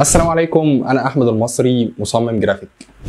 السلام عليكم، انا احمد المصري مصمم جرافيك.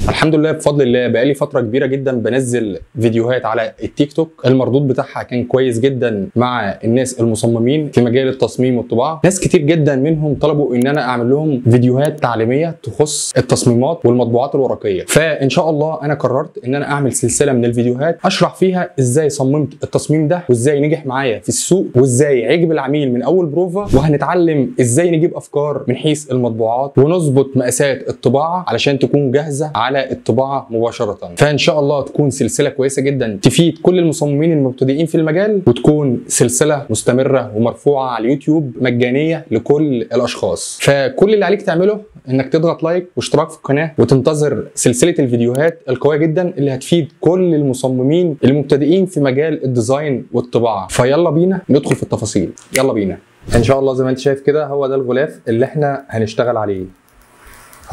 الحمد لله بفضل الله بقالي فتره كبيره جدا بنزل فيديوهات على التيك توك. المردود بتاعها كان كويس جدا مع الناس المصممين في مجال التصميم والطباعه. ناس كتير جدا منهم طلبوا ان انا اعمل لهم فيديوهات تعليميه تخص التصميمات والمطبوعات الورقيه، فان شاء الله انا قررت ان انا اعمل سلسله من الفيديوهات اشرح فيها ازاي صممت التصميم ده وازاي نجح معايا في السوق وازاي عجب العميل من اول بروفا، وهنتعلم ازاي نجيب افكار من حيث المطبوعات ونظبط مقاسات الطباعه علشان تكون جاهزه على الطباعه مباشره. فان شاء الله تكون سلسله كويسه جدا تفيد كل المصممين المبتدئين في المجال، وتكون سلسله مستمره ومرفوعه على اليوتيوب مجانيه لكل الاشخاص. فكل اللي عليك تعمله انك تضغط لايك واشتراك في القناه وتنتظر سلسله الفيديوهات القويه جدا اللي هتفيد كل المصممين المبتدئين في مجال الديزاين والطباعه. فيلا بينا ندخل في التفاصيل، يلا بينا. ان شاء الله زي ما انت شايف كده هو ده الغلاف اللي احنا هنشتغل عليه.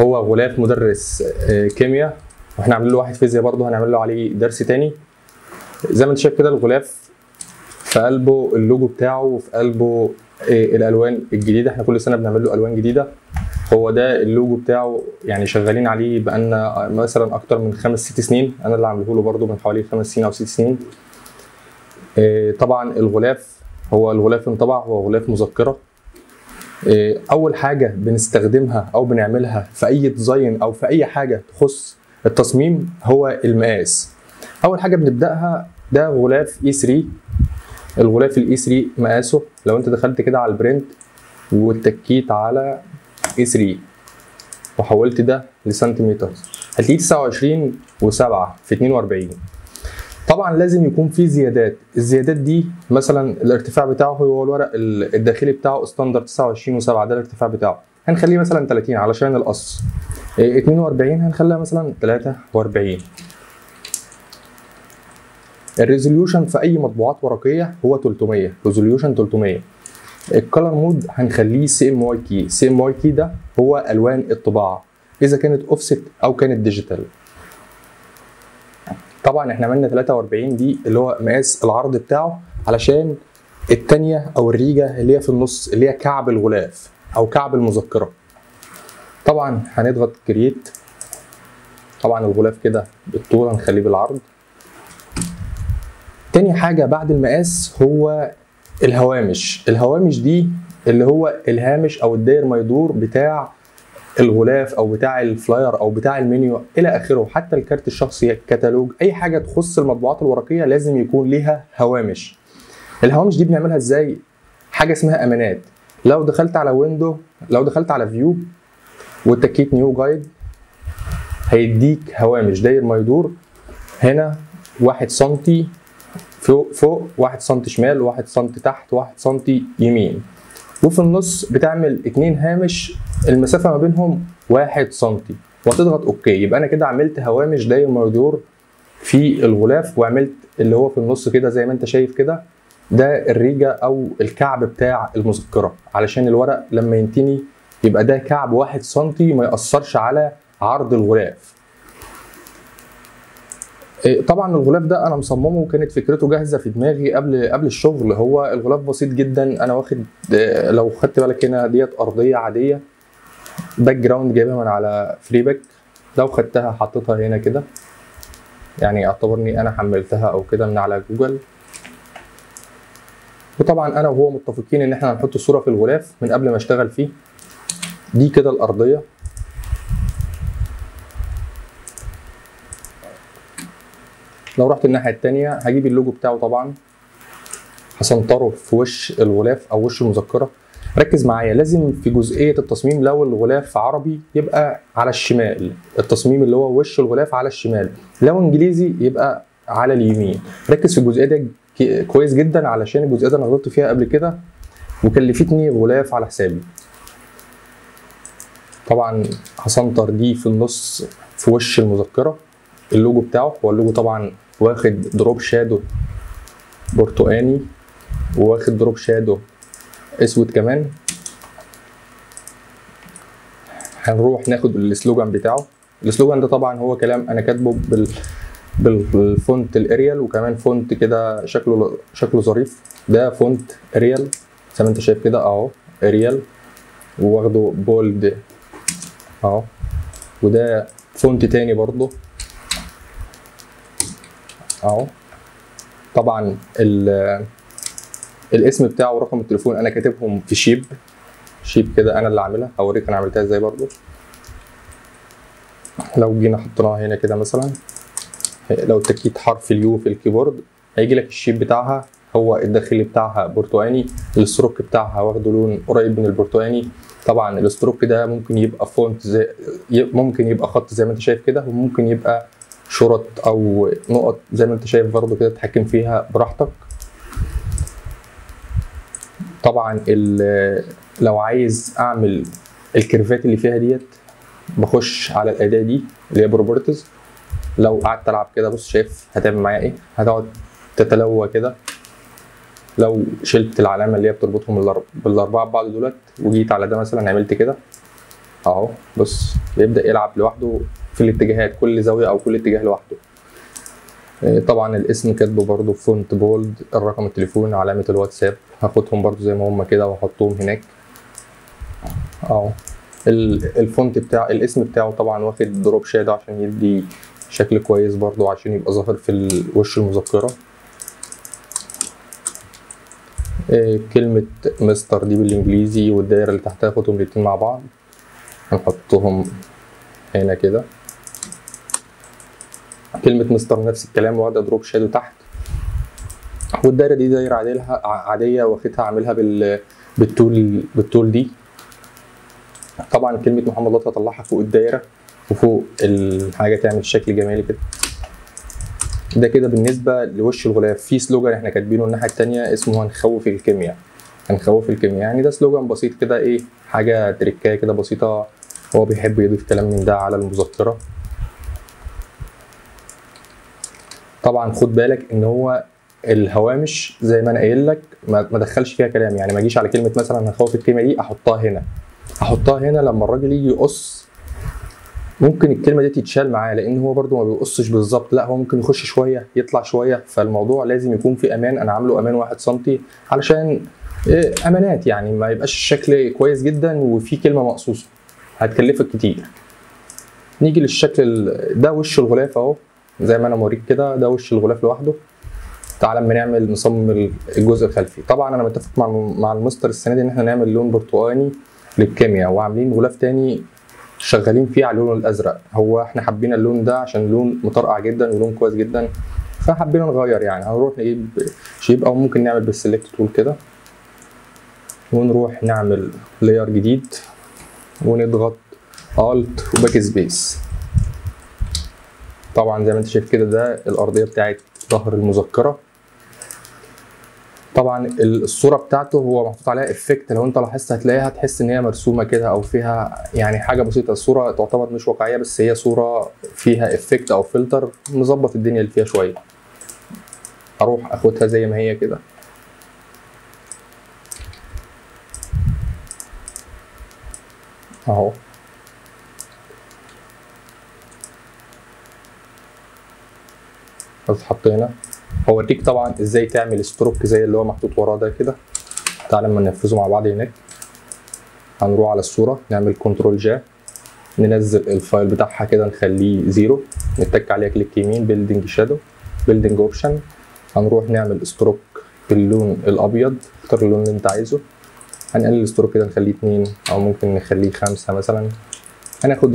هو غلاف مدرس كيمياء، واحنا عاملين له واحد فيزياء برضه هنعمل له عليه درس تاني. زي ما انت شايف كده الغلاف في قلبه اللوجو بتاعه وفي قلبه الالوان الجديده. احنا كل سنه بنعمل له الوان جديده. هو ده اللوجو بتاعه، يعني شغالين عليه بقالنا مثلا اكتر من 5-6 سنين. انا اللي عامله له برضه من حوالي 5 سنين او 6 سنين. طبعا الغلاف هو الغلاف انطبع، هو غلاف مذكره. اول حاجه بنستخدمها او بنعملها في اي ديزاين او في اي حاجه تخص التصميم هو المقاس. اول حاجه بنبداها ده غلاف E3. الغلاف E3 مقاسه لو انت دخلت كده على البرنت واتكيت على E3 وحولت ده لسنتيمتر هتلاقيه 29.7 في 42. طبعا لازم يكون في زيادات. الزيادات دي مثلا الارتفاع بتاعه هو الورق الداخلي بتاعه ستاندرد 29.7، ده الارتفاع بتاعه. هنخليه مثلا 30 علشان القص. 42 هنخليها مثلا 43. الريزوليوشن في اي مطبوعات ورقيه هو 300 ريزوليوشن 300. الكالر مود هنخليه CMYK. CMYK ده هو الوان الطباعه اذا كانت اوفست او كانت ديجيتال. طبعا احنا عملنا 43 دي اللي هو مقاس العرض بتاعه علشان التانية او الريجة اللي هي في النص اللي هي كعب الغلاف او كعب المذكرة. طبعا هنضغط كرييت. طبعا الغلاف كده بالطول هنخليه بالعرض. تاني حاجة بعد المقاس هو الهوامش. الهوامش دي اللي هو الهامش او الداير ما يدور بتاع الغلاف او بتاع الفلاير او بتاع المنيو الى اخره. حتى الكارت الشخصي، الكتالوج، اي حاجه تخص المطبوعات الورقيه لازم يكون ليها هوامش. الهوامش دي بنعملها ازاي؟ حاجه اسمها امانات. لو دخلت على ويندو، لو دخلت على فيو واتكيت نيو جايد هيديك هوامش داير ما يدور. هنا 1 سم فوق 1 سم شمال 1 سم تحت 1 سم يمين، وفي النص بتعمل 2 هامش المسافه ما بينهم 1 سم وهتضغط اوكي. يبقى انا كده عملت هوامش داير ما يدور في الغلاف، وعملت اللي هو في النص كده زي ما انت شايف كده ده الريجه او الكعب بتاع المذكره علشان الورق لما ينتني يبقى ده كعب 1 سم ما ياثرش على عرض الغلاف. طبعا الغلاف ده انا مصممه وكانت فكرته جاهزه في دماغي قبل الشغل. هو الغلاف بسيط جدا. انا واخد لو خدت بالك هنا ديت ارضيه عاديه باك جراوند جايبها من على فري باك. لو خدتها حطيتها هنا كده يعني اعتبرني انا حملتها او كده من على جوجل. وطبعا انا وهو متفقين ان احنا هنحط صوره في الغلاف من قبل ما اشتغل فيه. دي كده الارضيه. لو رحت الناحيه الثانيه هجيب اللوجو بتاعه طبعا هسنطره في وش الغلاف او وش المذكره. ركز معايا، لازم في جزئيه التصميم لو الغلاف عربي يبقى على الشمال، التصميم اللي هو وش الغلاف على الشمال. لو انجليزي يبقى على اليمين. ركز في الجزئيه دي كويس جدا علشان الجزئيه دي انا غلطت فيها قبل كده وكلفتني غلاف على حسابي. طبعا هسنطر دي في النص في وش المذكره. اللوجو بتاعه هو اللوجو طبعا واخد دروب شادو برتقاني وواخد دروب شادو اسود كمان. هنروح ناخد السلوجان بتاعه. السلوجان ده طبعا هو كلام انا كاتبه بالفونت الاريال، وكمان فونت كده شكله ظريف. ده فونت اريال زي ما انت شايف كده اهو اريال، وواخده بولد اهو. وده فونت تاني برضو اهو. طبعا الاسم بتاعه ورقم التليفون انا كاتبهم في شيب كده، انا اللي عاملها. هوريك انا عملتها ازاي برضو. لو جينا حطيناها هنا كده مثلا، لو تكيت حرف اليو في الكيبورد هيجي لك الشيب بتاعها. هو الداخلي بتاعها برتقاني، الستروك بتاعها واخده لون قريب من البرتقاني. طبعا الستروك ده ممكن يبقى فونت زي، ممكن يبقى خط زي ما انت شايف كده، وممكن يبقى شرط او نقط زي ما انت شايف برضو كده، تتحكم فيها براحتك. طبعا لو عايز اعمل الكيرفات اللي فيها ديت، بخش على الاداه دي اللي هي بروبرتيز. لو قعدت العب كده بص شايف هتعمل معايا ايه، هتقعد تتلوى كده. لو شلت العلامه اللي هي بتربطهم بالاربعه ببعض دولت، وجيت على ده مثلا عملت كده اهو، بص بيبدا يلعب لوحده في الاتجاهات، كل زاويه او كل اتجاه لوحده. طبعا الاسم كاتبه برده فونت بولد، الرقم التليفون، علامه الواتساب هاخدهم برده زي ما هم كده واحطهم هناك اهو. الفونت بتاع الاسم بتاعه طبعا واخد دروب شادو عشان يدي شكل كويس برضو، عشان يبقى ظاهر في وش المذكرة. كلمة مستر دي بالانجليزي، والدايرة اللي تحتها خدهم الاتنين مع بعض، هنحطهم هنا كده. كلمة مستر نفس الكلام، واخدة دروب شادو تحت. والدايرة دي دايرة عادية واخدها عاملها بالتول دي. طبعا كلمة محمد لطفي هطلعها فوق الدايرة وفوق الحاجة، تعمل شكل جمالي كده. ده كده بالنسبة لوش الغلاف. في سلوجان احنا كاتبينه الناحية التانية اسمه هنخوف الكيمياء. هنخوف الكيمياء يعني ده سلوجان بسيط كده، ايه حاجة تريكاية كده بسيطة، هو بيحب يضيف كلام من ده على المذكرة. طبعا خد بالك ان هو الهوامش زي ما انا قايل لك ما دخلش فيها كلام، يعني ما اجيش على كلمة مثلا هنخوف الكيمياء دي احطها هنا لما الراجل يجي يقص ممكن الكلمه دي تتشال معاه، لان هو برده ما بيقصش بالظبط، لا هو ممكن يخش شويه يطلع شويه. فالموضوع لازم يكون في امان، انا عامله امان 1 سم علشان امانات، يعني ما يبقاش الشكل كويس جدا وفي كلمه مقصوصه هتكلفك كتير. نيجي للشكل ده، وش الغلاف اهو زي ما انا موريك كده، ده وش الغلاف لوحده. تعال اما نصمم الجزء الخلفي. طبعا انا متفق مع المستر السنه دي ان احنا نعمل لون برتقاني للكيمياء، وعاملين غلاف تاني شغالين فيه على اللون الازرق. هو احنا حبينا اللون ده عشان لون مطرقع جدا ولون كويس جدا، فحبينا نغير يعني. هنروح نجيب شيب او ممكن نعمل بالسلكت تول كده، ونروح نعمل لاير جديد ونضغط الت وباك سبيس. طبعا زي ما انت شايف كده ده الارضيه بتاعت ظهر المذكره. طبعا الصوره بتاعته هو محطوط عليها افكت، لو انت لاحظت هتلاقيها تحس ان هي مرسومه كده او فيها يعني حاجه بسيطه. الصوره تعتبر مش واقعيه، بس هي صوره فيها افكت او فلتر مظبط الدنيا اللي فيها شويه. اروح اخدها زي ما هي كده اهو. حطينا. هوريك طبعا ازاي تعمل ستروك زي اللي هو محطوط وراه ده كده. تعالى اما ننفذه مع بعض هناك. هنروح على الصوره نعمل كنترول جا، ننزل الفايل بتاعها كده نخليه 0، نتك عليها كليك يمين، بيلدينج شادو، بيلدينج اوبشن. هنروح نعمل ستروك باللون الابيض، اختار اللون اللي انت عايزه. هنقلل الستروك كده نخليه 2 او ممكن نخليه 5 مثلا. هناخد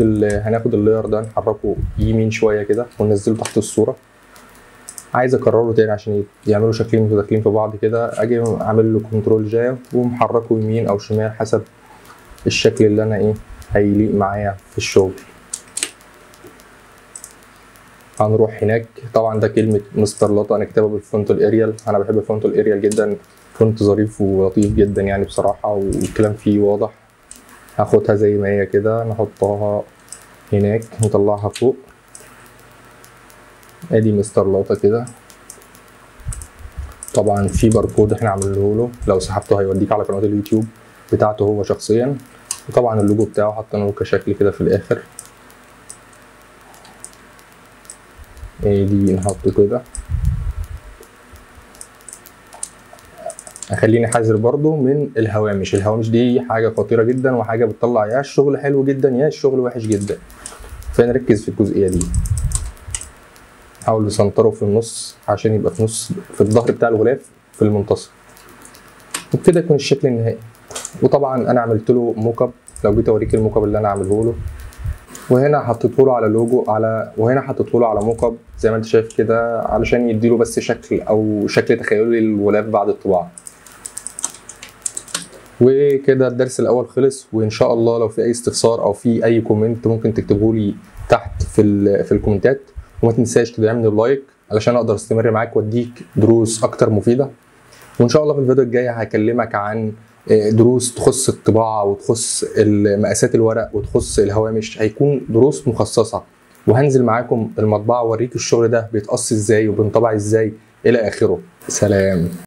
اللاير ده نحركه يمين شويه كده وننزله تحت الصوره. عايز اكرره تاني عشان يعملوا شكلين متداخلين في بعض كده، اجي اعمل له كنترول جا ومحركه يمين او شمال حسب الشكل اللي انا هيليق معايا في الشغل. هنروح هناك. طبعا ده كلمه مستر لطا انا كاتبها بالفونت الاريال، انا بحب الفونت الاريال جدا، فونت ظريف ولطيف جدا يعني بصراحه، والكلام فيه واضح. هاخدها زي ما هي كده نحطها هناك نطلعها فوق. ادي مستر لطا كده. طبعا في باركود احنا عاملينه له، لو سحبته هيوديك على قناه اليوتيوب بتاعته هو شخصيا. وطبعا اللوجو بتاعه حاطينه له كشكل كده في الاخر. دي نحطه كده. خليني حذر برضو من الهوامش. الهوامش دي حاجه خطيره جدا، وحاجه بتطلع يا الشغل حلو جدا يا الشغل وحش جدا، فنركز في الجزئيه دي. حاول تسنطره في النص عشان يبقى في نص في الظهر بتاع الغلاف في المنتصف، وبكده يكون الشكل النهائي. وطبعا انا عملت له موك اب، لو جيت اوريك الموك اب اللي انا عامله له، وهنا حطيته له على لوجو وهنا حطيته له على موك اب زي ما انت شايف كده، علشان يديله بس شكل او شكل تخيلي للغلاف بعد الطباعه. وكده الدرس الاول خلص، وان شاء الله لو في اي استفسار او في اي كومنت ممكن تكتبه لي تحت في الكومنتات، وما تنساش تدعمني بلايك علشان اقدر استمر معاك واديك دروس اكتر مفيده. وان شاء الله في الفيديو الجاي هكلمك عن دروس تخص الطباعه وتخص مقاسات الورق وتخص الهوامش، هيكون دروس مخصصه، وهنزل معاكم المطبعه واوريك الشغل ده بيتقص ازاي وبينطبع ازاي الى اخره. سلام.